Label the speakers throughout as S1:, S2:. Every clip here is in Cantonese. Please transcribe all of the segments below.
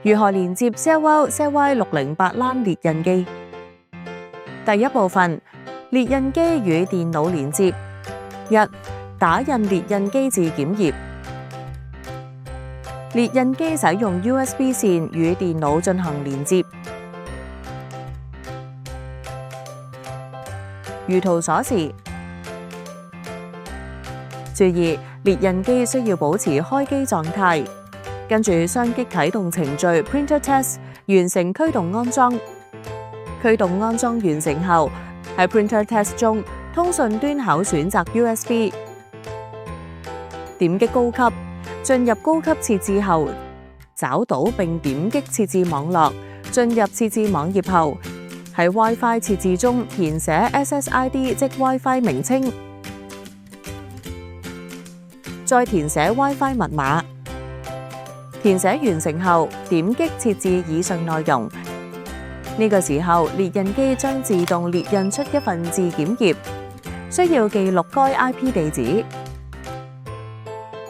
S1: 如何連接 Xiaowao CY608 LAN 列印機？第一部分，列印機與電腦連接。一、打印列印機自檢頁。列印機使用 USB 線與電腦進行連接。如圖所示。注意，列印機需要保持開機狀態。跟住雙擊啟動程序 Printer Test 完成驅動安裝。驅動安裝完成後，喺 Printer Test 中，通訊端口選擇 USB。點擊高級，進入高級設置後，找到並點擊設置網絡。進入設置網頁後，喺 WiFi 設置中填寫 SSID 即 WiFi 名稱，再填寫 WiFi 密碼。填寫完成後，點擊設置以上內容。呢個時候，列印機將自動列印出一份自檢頁，需要記錄該 IP 地址。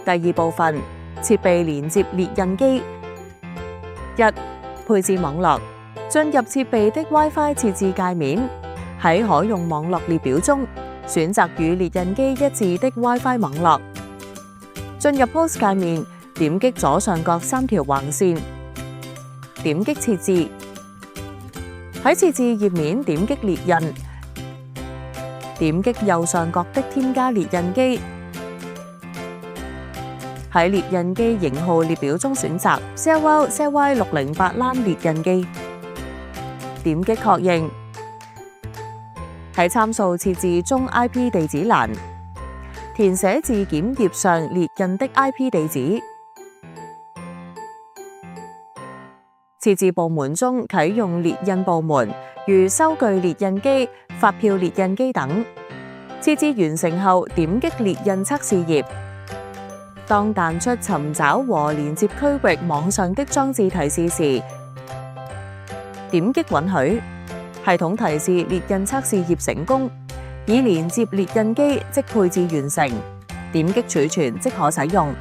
S1: 第二部分，設備連接列印機。一、配置網絡。進入設備的 WiFi 設置界面，喺可用網絡列表中選擇與列印機一致的 WiFi 網絡。進入 Host 界面，點擊左上角3條橫線，點擊設置。喺設置頁面點擊列印，點擊右上角的添加列印機。喺列印機型號列表中選擇 Xiaowao CY608 LAN 列印機，點擊確認。喺參數設置中 IP 地址欄，填寫自檢頁上列印的 IP 地址。設置部門中啟用列印部門，如收據列印機、發票列印機等。設置完成後，點擊列印測試頁。當彈出尋找和連接區域網上的裝置提示時，點擊允許。系統提示列印測試頁成功，已連接列印機即配置完成。點擊儲存即可使用。